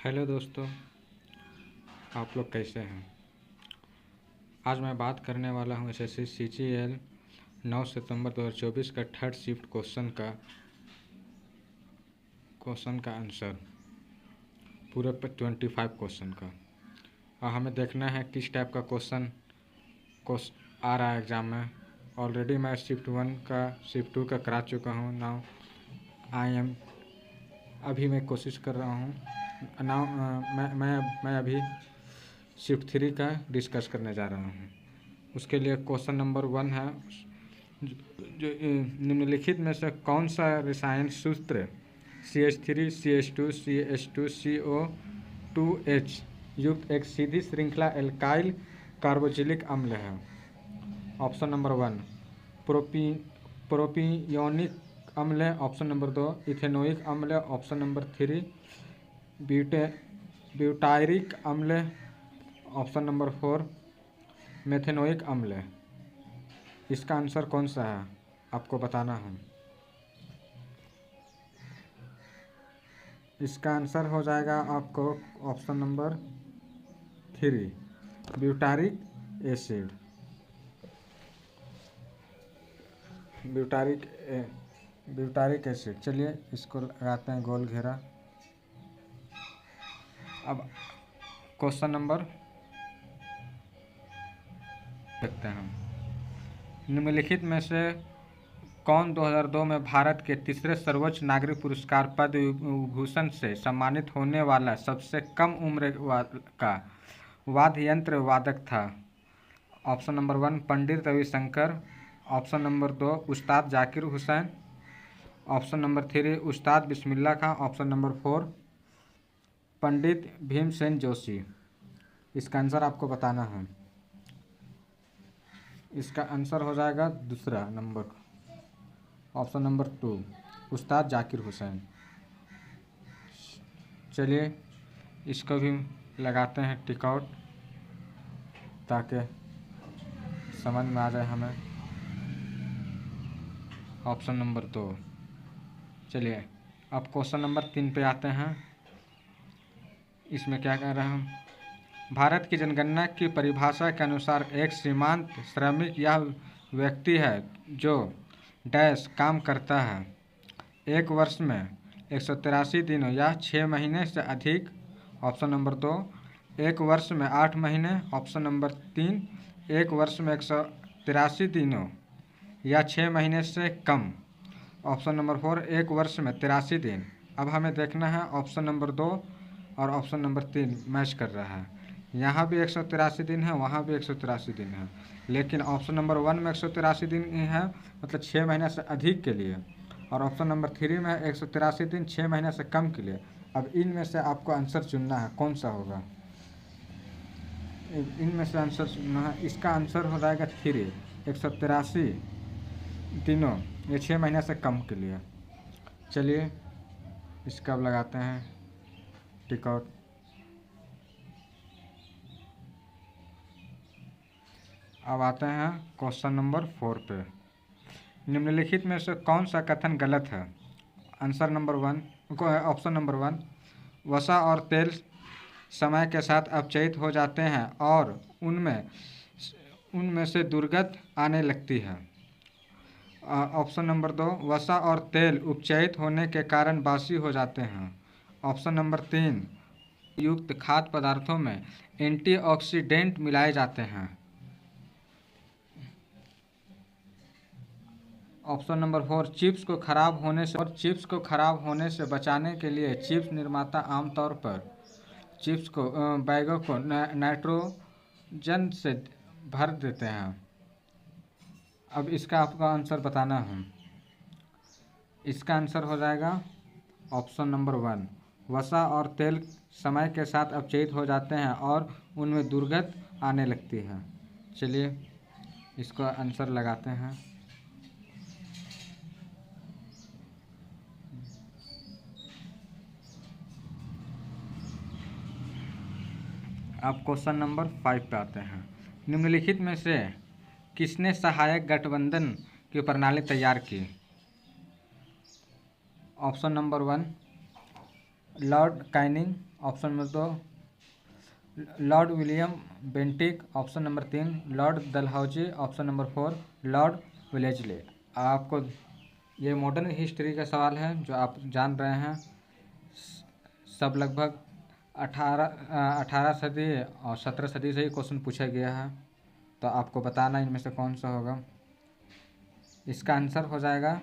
Hello दोस्तों, आप लोग कैसे हैं। आज मैं बात करने वाला हूं एसएससी सीजीएल 9 सितंबर 2024 का थर्ड शिफ्ट क्वेश्चन का आंसर पूरे 25 क्वेश्चन का। और हमें देखना है किस टाइप का क्वेश्चन आ रहा है एग्ज़ाम में। ऑलरेडी मैं शिफ्ट 2 का करा चुका हूं। नाउ अभी मैं कोशिश कर रहा हूं। नाउ मैं अभी शिफ्ट 3 का डिस्कस करने जा रहा हूँ। उसके लिए क्वेश्चन नंबर 1 है, जो निम्नलिखित में से कौन सा रसायन सूत्र CH3 CH2 CH2 CO2H युक्त एक सीधी श्रृंखला एल्काइल कार्बोक्सिलिक अम्ल है। ऑप्शन नंबर 1 प्रोपियोनिक अम्ल, ऑप्शन नंबर 2 इथेनोइक अम्ल, ऑप्शन नंबर 3 ब्यूटायरिक अम्ल, ऑप्शन नंबर 4 मेथेनोइक अम्ल। इसका आंसर कौन सा है आपको बताना है। इसका आंसर हो जाएगा आपको option number 3 butyric acid. Butyric acid. चलिए इसको लगाते हैं गोल घेरा। अब क्वेश्चन नंबर देखते हैं। निम्नलिखित में से कौन 2002 में भारत के तीसरे सर्वोच्च नागरिक पुरस्कार पद्म विभूषण से सम्मानित होने वाला सबसे कम उम्र का वाद्य यंत्र वादक था। Option number 1 Pandit Ravishankar, option number 2 उस्ताद जाकिर हुसैन, ऑप्शन नंबर 3 उस्ताद बिस्मिल्लाह खां, ऑप्शन नंबर 4 पंडित भीमसेन जोशी। इसका आंसर आपको बताना है। इसका आंसर हो जाएगा दूसरा नंबर, ऑप्शन नंबर 2 उस्ताद जाकिर हुसैन। चलिए इसको भी लगाते हैं टिक आउट ताकि समझ में आ जाए हमें। Option number 2। चलिए अब क्वेश्चन नंबर 3 पे आते हैं। इसमें क्या कह रहे हैं, भारत की जनगणना की परिभाषा के अनुसार एक सीमांत श्रमिक यह व्यक्ति है जो डैश काम करता है एक वर्ष में 183 दिनों या 6 महीने से अधिक। ऑप्शन नंबर 2 एक वर्ष में 8 महीने, ऑप्शन नंबर 3 एक वर्ष में 183 दिनों या 6 महीने से कम, ऑप्शन नंबर 4 एक वर्ष में 83 दिन। अब हमें देखना है ऑप्शन नंबर 2 और ऑप्शन नंबर 3 मैच कर रहा है। यहाँ भी 183 दिन है, वहाँ भी 183 दिन है, लेकिन ऑप्शन नंबर 1 में 183 दिन है, मतलब 6 महीने से अधिक के लिए, और ऑप्शन नंबर 3 में 183 दिन 6 महीने से कम के लिए। अब इनमें से आपको आंसर चुनना है, कौन सा होगा। इनमें से आंसर चुनना है। इसका आंसर हो जाएगा 3 183 दिनों ये 6 महीने से कम के लिए। चलिए इसका अब लगाते हैं टिक आउट। अब आते हैं क्वेश्चन नंबर 4 पे। निम्नलिखित में से कौन सा कथन गलत है। आंसर नंबर 1 ऑप्शन नंबर 1 वसा और तेल समय के साथ अपचयित हो जाते हैं और उनमें से दुर्गंध आने लगती है। ऑप्शन नंबर 2 वसा और तेल उपचयित होने के कारण बासी हो जाते हैं। ऑप्शन नंबर 3 युक्त खाद्य पदार्थों में एंटीऑक्सीडेंट मिलाए जाते हैं। ऑप्शन नंबर 4 चिप्स को खराब होने से बचाने के लिए चिप्स निर्माता आमतौर पर चिप्स को बैगों को नाइट्रोजन से भर देते हैं। अब इसका आपका आंसर बताना है। इसका आंसर हो जाएगा ऑप्शन नंबर 1 वसा और तेल समय के साथ अपचयित हो जाते हैं और उनमें दुर्गंध आने लगती है। चलिए इसका आंसर लगाते हैं। अब क्वेश्चन नंबर 5 पे आते हैं। निम्नलिखित में से किसने सहायक गठबंधन की प्रणाली तैयार की। Option number 1 Lord Canning, option number 2 Lord William Bentinck, option number 3 Lord Dalhousie, option number 4 Lord Wellesley. आपको ये मॉडर्न हिस्ट्री का सवाल है जो आप जान रहे हैं, सब लगभग 18 सदी और 17 सदी से ही क्वेश्चन पूछा गया है, तो आपको बताना इनमें से कौन सा होगा। इसका आंसर हो जाएगा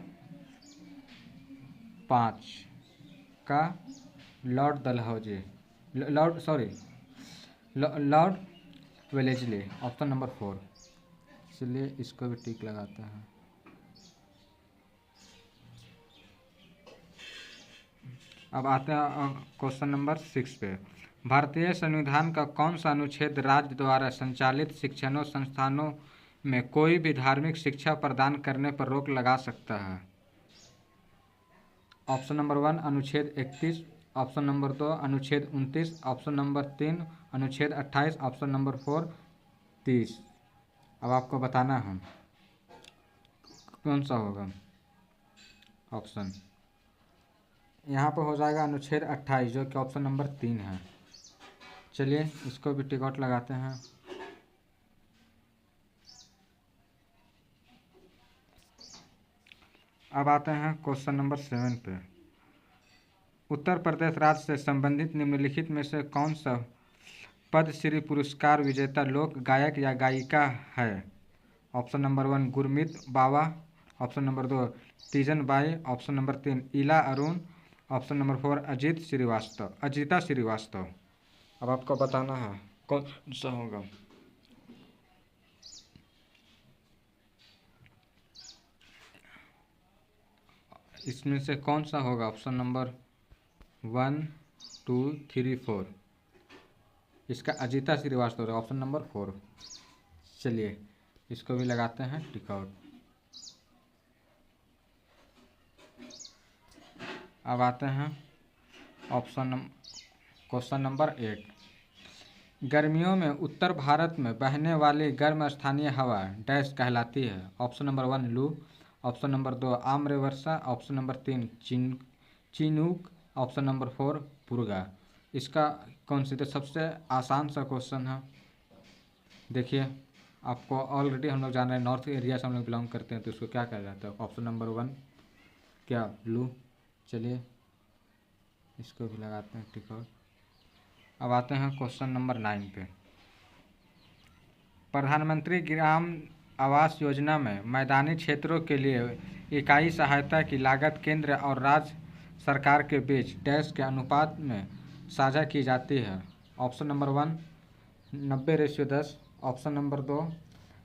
5 का Lord Dalhousie, Lord Wellesley, option number 4। चलिए इसको भी टिक लगाते हैं। अब आते हैं क्वेश्चन नंबर 6 पे। भारतीय संविधान का कौन सा अनुच्छेद राज्य द्वारा संचालित शिक्षणों संस्थानों में कोई भी धार्मिक शिक्षा प्रदान करने पर रोक लगा सकता है? ऑप्शन नंबर 1 अनुच्छेद 31, ऑप्शन नंबर 2 अनुच्छेद 29, ऑप्शन नंबर 3 अनुच्छेद 28, ऑप्शन नंबर 4 30। अब आपको बताना है कौन सा होगा ऑप्शन। यहाँ पर हो जाएगा अनुच्छेद 28 जो कि ऑप्शन नंबर 3 है। चलिए इसको भी टिक आउट लगाते हैं। अब आते हैं क्वेश्चन नंबर 7 पे। उत्तर प्रदेश राज्य से संबंधित निम्नलिखित में से कौन सा पद्मश्री पुरस्कार विजेता लोक गायक या गायिका है? ऑप्शन नंबर 1 गुरमीत बावा, option number 2 Teejan Bai, option number 3 इला अरुण, ऑप्शन नंबर 4 अजीता श्रीवास्तव। अब आपको बताना है कौन सा होगा। इसमें से कौन सा होगा? Option number 1 2 3 4। इसका अजीता श्रीवास्तव है, ऑप्शन नंबर 4। चलिए इसको भी लगाते हैं टिक आउट। अब आते हैं क्वेश्चन नंबर 8। गर्मियों में उत्तर भारत में बहने वाली गर्म स्थानीय हवा डैश कहलाती है? ऑप्शन नंबर 1 लू, ऑप्शन नंबर 2 आम्रवर्षा, option number 3 Chinook, option number 4 पुर्गा। इसका कंसीडर सबसे आसान सा क्वेश्चन है। देखिए आपको ऑलरेडी हम लोग जान रहे हैं, नॉर्थ एरिया से हम लोग बिलोंग करते हैं, तो इसको क्या कहा जाता है? ऑप्शन नंबर 1 क्या लू। चलिए इसको भी लगाते हैं टिक आउट। अब आते हैं क्वेश्चन नंबर 9 पे। प्रधानमंत्री ग्राम आवास योजना में मैदानी क्षेत्रों के लिए इकाई सहायता की लागत केंद्र और राज्य सरकार के बीच डैश के अनुपात में साझा की जाती है? Option number 1 90:10, option number 2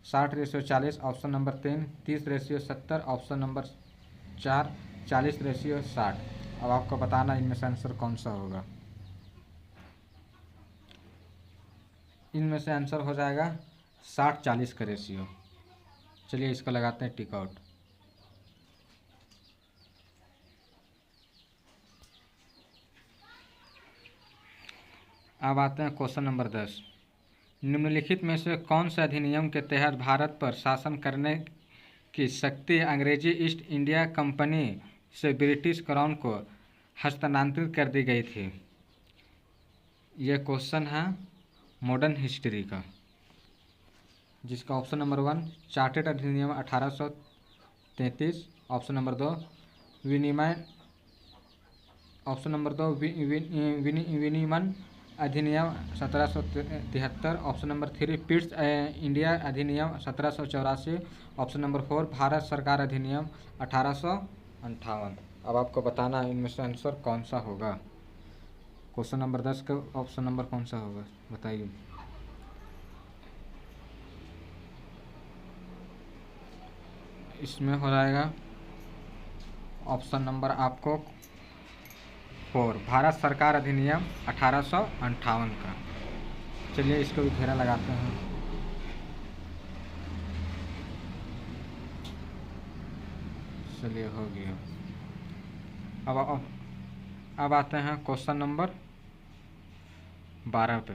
60:40, option number 3 30:70, option number 4 40:60। अब आपको बताना इनमें से आंसर कौन सा होगा। इनमें से आंसर हो जाएगा 60-40 का रेशियो। चलिए इसको लगाते हैं टिक आउट। अब आते हैं क्वेश्चन नंबर 10। निम्नलिखित में से कौन से अधिनियम के तहत भारत पर शासन करने की शक्ति अंग्रेजी ईस्ट इंडिया कंपनी से ब्रिटिश क्राउन को हस्तांतरित कर दी गई थी? यह क्वेश्चन है मॉडर्न हिस्ट्री का, जिसका ऑप्शन नंबर 1 चार्टेड अधिनियम 1833, ऑप्शन नंबर 2 विनिमय, ऑप्शन नंबर 2 विनिमय अधिनियम 1773, ऑप्शन नंबर 3 पिट्स इंडिया अधिनियम 1784, ऑप्शन नंबर 4 भारत सरकार अधिनियम 1858। अब आपको बताना है इनमें से आंसर कौन सा होगा। क्वेश्चन नंबर 10 का ऑप्शन नंबर कौन सा होगा बताइए। इसमें हो जाएगा ऑप्शन नंबर आपको 4 भारत सरकार अधिनियम 1858 का। चलिए इसको भी घेरा लगाते हैं। चलिए हो गया। अब आते हैं क्वेश्चन नंबर 12 पे।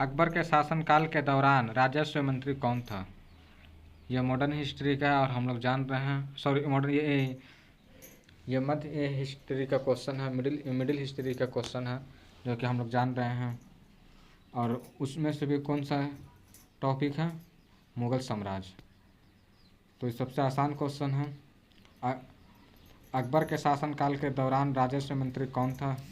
अकबर के शासनकाल के दौरान राजस्व मंत्री कौन था? यह मॉडर्न हिस्ट्री का है और हम लोग जान रहे हैं, सॉरी मॉडर्न ये मध्य हिस्ट्री का क्वेश्चन है, मिडिल हिस्ट्री का क्वेश्चन है। जो कि हम लोग जान रहे हैं। और उसमें से भी कौन सा टॉपिक है? मुग़ल साम्राज्य। तो ये सबसे आसान क्वेश्चन है। अ- अकबर के शासनकाल के दौरान राजस्व मंत्री कौन था?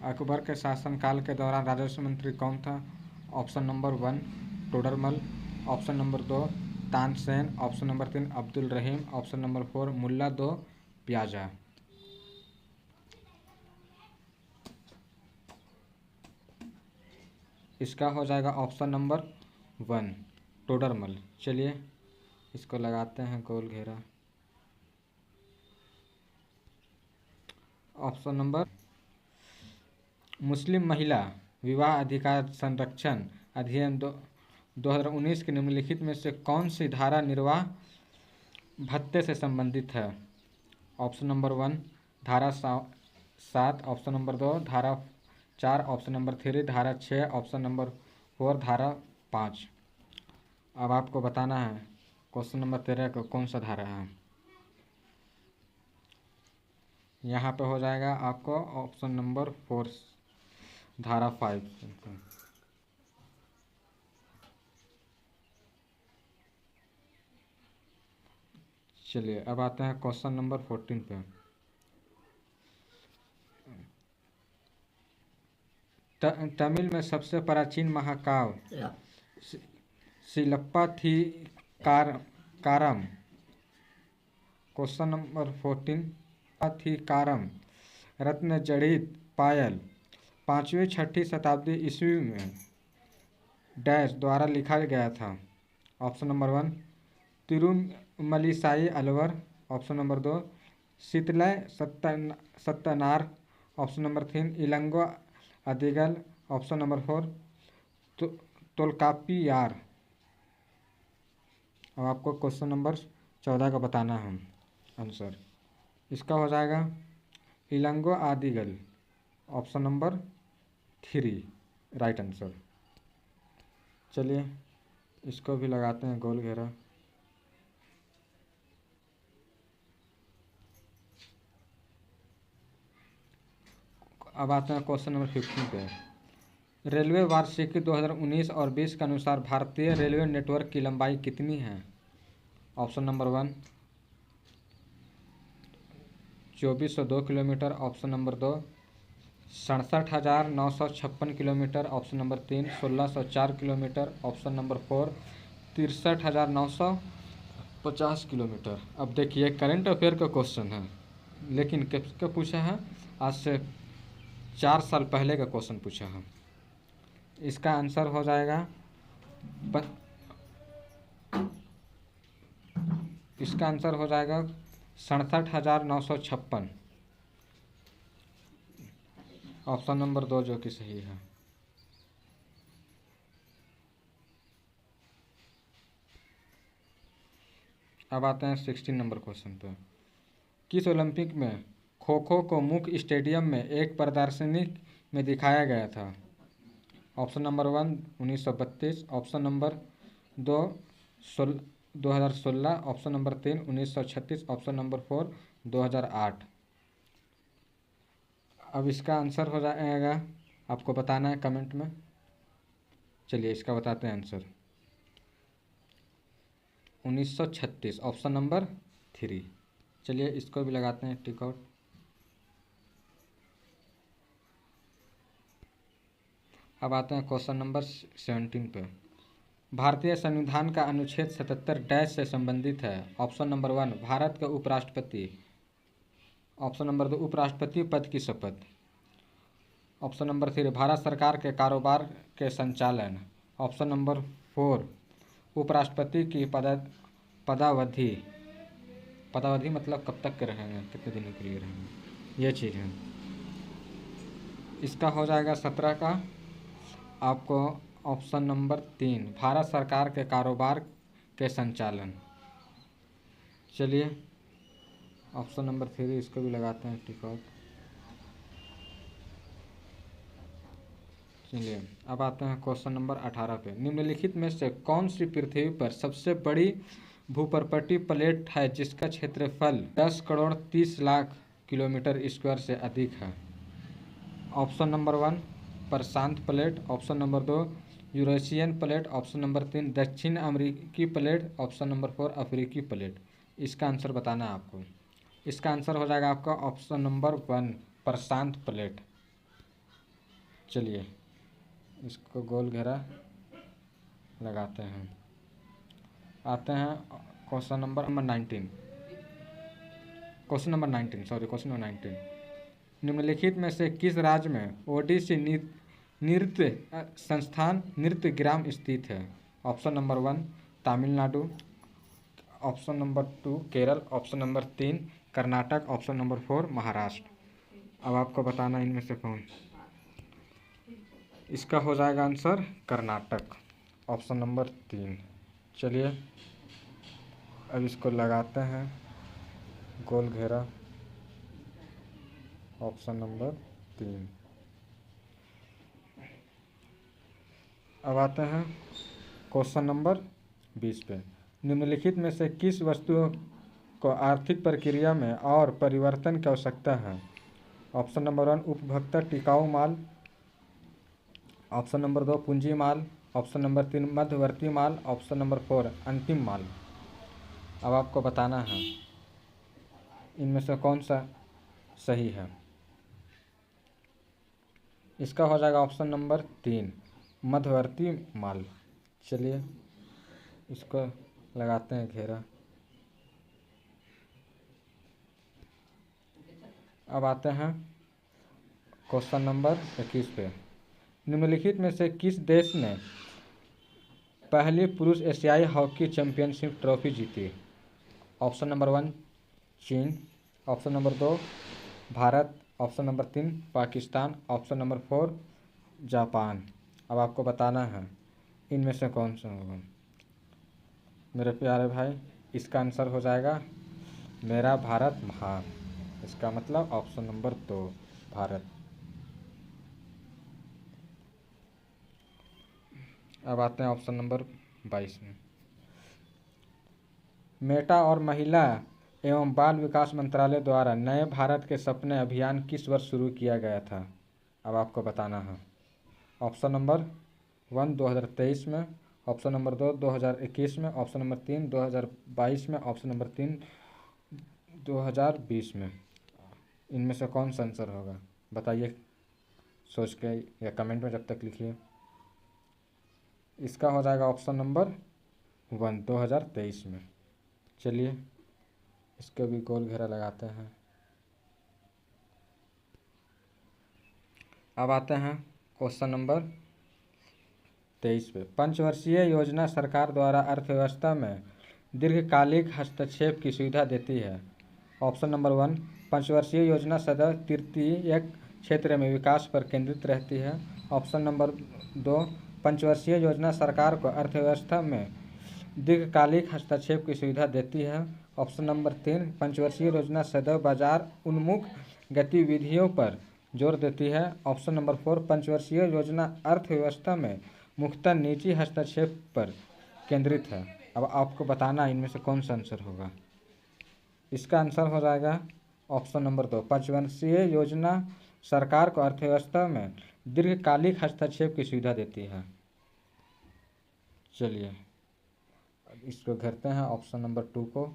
अकबर के शासनकाल के दौरान राजस्व मंत्री कौन था? Option number 1 Todarmal, option number 2 Tansen, option number 3 Abdul Rahim, option number 4 Mulla Do Piyaza. इसका हो जाएगा ऑप्शन नंबर 1 टोडरमल। चलिए इसको लगाते हैं गोल घेरा। ऑप्शन नंबर, मुस्लिम महिला विवाह अधिकार संरक्षण अधिनियम 2019 के निम्नलिखित में से कौन सी धारा निर्वाह भत्ते से संबंधित है? ऑप्शन नंबर 1 धारा 7, ऑप्शन नंबर 2 धारा 4, ऑप्शन नंबर 3 धारा 6, ऑप्शन नंबर 4 धारा 5। अब आपको बताना है क्वेश्चन नंबर 13 का कौन सा धारा है। यहाँ पे हो जाएगा आपको ऑप्शन नंबर 4 धारा 5। चलिए अब आते हैं क्वेश्चन नंबर 14 पे। तमिल में सबसे प्राचीन महाकाव्य शिलप्पाथीकारम। क्वेश्चन नंबर 14 थीकारम रत्न जड़ित पायल 5वीं-6वीं शताब्दी ईस्वी में डैश द्वारा लिखा गया था। Option number 1 Tirumalisai Alvar, option number 2 Seethalai Sattanar, option number 3 Ilango Adigal, option number 4 Tolkappiyar. अब आपको क्वेश्चन नंबर 14 का बताना है आंसर। इसका हो जाएगा Ilango Adigal, option number 3 right answer. चलिए इसको भी लगाते हैं गोल घेरा। अब आते हैं क्वेश्चन नंबर 15 पे। रेलवे वार्षिकी 2019 और 20 के अनुसार भारतीय रेलवे नेटवर्क की लंबाई कितनी है? Option number 1 2402 kilometre, option number 2 67,956 kilometre, option number 3 1604 kilometre, option number 4 63,950 kilometre. अब देखिए करंट अफेयर का क्वेश्चन है, लेकिन किसका पूछा है? आज से 4 साल पहले का क्वेश्चन पूछा है। इसका आंसर हो जाएगा इसका आंसर हो जाएगा 67,956, ऑप्शन नंबर 2 जो कि सही है। अब आते हैं 16 नंबर क्वेश्चन पे। किस ओलंपिक में खो खो को मुख्य स्टेडियम में एक प्रदर्शनी में दिखाया गया था? Option number 1 1932, option number 2 2016, option number 3 1936, option number 4 2008। अब इसका आंसर हो जाएगा, आपको बताना है कमेंट में। चलिए इसका बताते हैं आंसर 1936, ऑप्शन नंबर 3। चलिए इसको भी लगाते हैं टिक आउट। अब आते हैं क्वेश्चन नंबर 17 पे। भारतीय संविधान का अनुच्छेद 77 डैश से संबंधित है? ऑप्शन नंबर 1 भारत के उपराष्ट्रपति, ऑप्शन नंबर 2 उपराष्ट्रपति पद की शपथ, ऑप्शन नंबर 3 भारत सरकार के कारोबार के संचालन, ऑप्शन नंबर 4 उपराष्ट्रपति की पदावधि। पदावधि मतलब कब तक के रहेंगे, कितने दिनों के लिए रहेंगे, ये चीज़ है। इसका हो जाएगा 17 का आपको ऑप्शन नंबर 3 भारत सरकार के कारोबार के संचालन। चलिए ऑप्शन नंबर 3 इसको भी लगाते हैं टिक आउट। चलिए अब आते हैं क्वेश्चन नंबर 18 पे। निम्नलिखित में से कौन सी पृथ्वी पर सबसे बड़ी भूप्रपटी प्लेट है जिसका क्षेत्रफल 10 करोड़ 30 लाख किलोमीटर स्क्वायर से अधिक है। ऑप्शन नंबर 1 प्रशांत plate, option number 2 Eurasian plate, option number 3 दक्षिण अमेरिकी प्लेट, ऑप्शन नंबर 4 अफ्रीकी प्लेट। इसका आंसर बताना है आपको। इसका आंसर हो जाएगा आपका ऑप्शन नंबर 1 प्रशांत प्लेट। चलिए इसको गोल घेरा लगाते हैं। आते हैं क्वेश्चन नंबर 19। क्वेश्चन नंबर 19 निम्नलिखित में से किस राज्य में ओडिसी नृत्य संस्थान नृत्य ग्राम स्थित है? Option number 1 Tamil Nadu, option number 2 Kerala, option number 3 Karnataka, option number 4 Maharashtra. अब आपको बताना इनमें से कौन। इसका हो जाएगा आंसर कर्नाटक, ऑप्शन नंबर 3। चलिए अब इसको लगाते हैं गोल घेरा, ऑप्शन नंबर 3। अब आते हैं क्वेश्चन नंबर 20 पे। निम्नलिखित में से किस वस्तु को आर्थिक प्रक्रिया में और परिवर्तन की आवश्यकता है? ऑप्शन नंबर 1 उपभोक्ता टिकाऊ माल, ऑप्शन नंबर 2 पूंजी माल, ऑप्शन नंबर 3 मध्यवर्ती माल, ऑप्शन नंबर 4 अंतिम माल। अब आपको बताना है इनमें से कौन सा सही है। इसका हो जाएगा ऑप्शन नंबर 3 मध्यवर्ती माल। चलिए इसको लगाते हैं घेरा। अब आते हैं क्वेश्चन नंबर 21 पे। निम्नलिखित में से किस देश ने पहली पुरुष एशियाई हॉकी चैंपियनशिप ट्रॉफी जीती? ऑप्शन नंबर 1 चीन, option number 2 Bharat, option number 3 Pakistan, option number 4 Japan. अब आपको बताना है इनमें से कौन सा होगा। मेरे प्यारे भाई इसका आंसर हो जाएगा मेरा भारत महान। इसका मतलब ऑप्शन नंबर 2 भारत। अब आते हैं ऑप्शन नंबर 22 में। मेटा और महिला एवं बाल विकास मंत्रालय द्वारा नए भारत के सपने अभियान किस वर्ष शुरू किया गया था? अब आपको बताना है। ऑप्शन नंबर 1 2023 में, ऑप्शन नंबर 2 2021 में, ऑप्शन नंबर 3 2022 में, ऑप्शन नंबर 3 2020 में। इनमें से कौन सा आंसर होगा बताइए सोच के या कमेंट में जब तक लिखिए। इसका हो जाएगा ऑप्शन नंबर 1 2023 में। चलिए इसके भी गोल घेरा लगाते हैं। अब आते हैं क्वेश्चन नंबर 23 पे। पंचवर्षीय योजना सरकार द्वारा अर्थव्यवस्था में दीर्घकालिक हस्तक्षेप की सुविधा देती है। ऑप्शन नंबर 1 पंचवर्षीय योजना सदैव तृतीयक क्षेत्र में विकास पर केंद्रित रहती है। ऑप्शन नंबर 2 पंचवर्षीय योजना सरकार को अर्थव्यवस्था में दीर्घकालिक हस्तक्षेप की सुविधा देती है। ऑप्शन नंबर 3 पंचवर्षीय योजना सदैव बाजार उन्मुख गतिविधियों पर जोर देती है। ऑप्शन नंबर 4 पंचवर्षीय योजना अर्थव्यवस्था में मुख्यतः निजी हस्तक्षेप पर केंद्रित है। अब आपको बताना इनमें से कौन सा आंसर होगा। इसका आंसर हो जाएगा ऑप्शन नंबर 2 पंचवर्षीय योजना सरकार को अर्थव्यवस्था में दीर्घकालिक हस्तक्षेप की सुविधा देती है। चलिए इसको घेरते हैं ऑप्शन नंबर 2 को।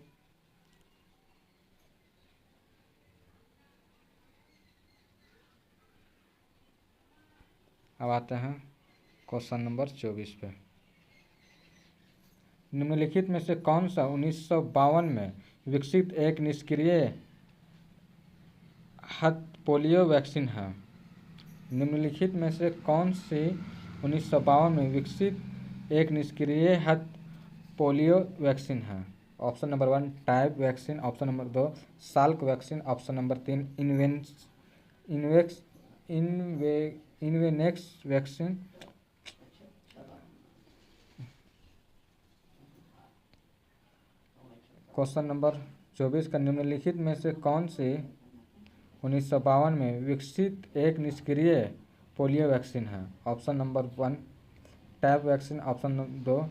अब आते हैं क्वेश्चन नंबर 24 पे। निम्नलिखित में से कौन सा 1952 में विकसित एक निष्क्रिय हथ पोलियो वैक्सीन है? निम्नलिखित में से कौन सी 1952 में विकसित एक निष्क्रिय हथ पोलियो वैक्सीन है? Option number 1 type vaccine, option number 2 Salk vaccine, option number 3 इन्वेनेक्स वैक्सीन। क्वेश्चन नंबर 24 का निम्नलिखित में से कौन सी 1952 में विकसित एक निष्क्रिय पोलियो वैक्सीन है? Option number 1 tab vaccine, option number 2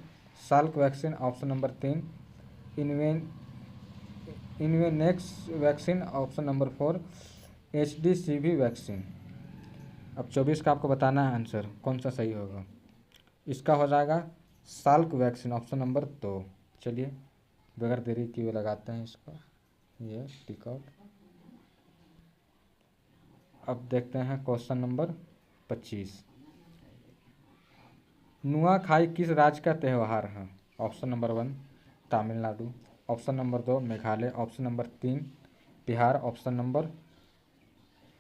Salk vaccine, option number 3 इन्वेन इन्वेनेक्स vaccine, option number 4 HDCV vaccine. अब 24 का आपको बताना है आंसर कौन सा सही होगा। इसका हो जाएगा साल्क वैक्सीन, ऑप्शन नंबर 2। चलिए बगैर देरी किए लगाते हैं इसको, ये टिक आउट। अब देखते हैं क्वेश्चन नंबर 25। नुआखाई किस राज्य का त्यौहार है। Option number 1 Tamil Nadu, option number 2 Meghalaya, option number 3 Bihar, option number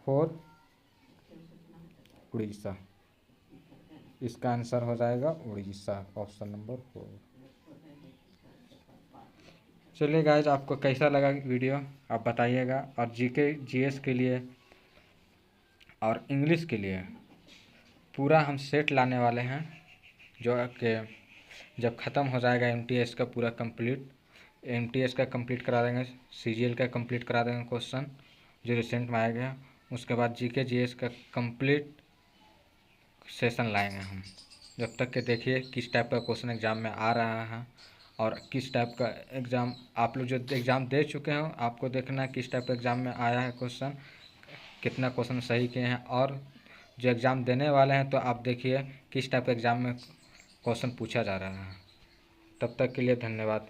4 Orissa. इसका आंसर हो जाएगा उड़ीसा, ऑप्शन नंबर 4। चलिए गाइज, आपको कैसा लगा वीडियो आप बताइएगा। और जीके जीएस के लिए और इंग्लिश के लिए पूरा हम सेट लाने वाले हैं, जो कि जब ख़त्म हो जाएगा एमटीएस का पूरा कंप्लीट, एमटीएस का कंप्लीट करा देंगे, सीजीएल का कंप्लीट करा देंगे क्वेश्चन जो रिसेंट में आया गया। उसके बाद जीके जीएस का कंप्लीट सेशन लाएंगे हम। जब तक के देखिए किस टाइप का क्वेश्चन एग्ज़ाम में आ रहा है और किस टाइप का एग्ज़ाम आप लोग जो एग्ज़ाम दे चुके हो आपको देखना है किस टाइप का एग्ज़ाम में आया है क्वेश्चन, कितना क्वेश्चन सही किए हैं। और जो एग्ज़ाम देने वाले हैं तो आप देखिए किस टाइप का एग्ज़ाम में क्वेश्चन पूछा जा रहा है। तब तक के लिए धन्यवाद।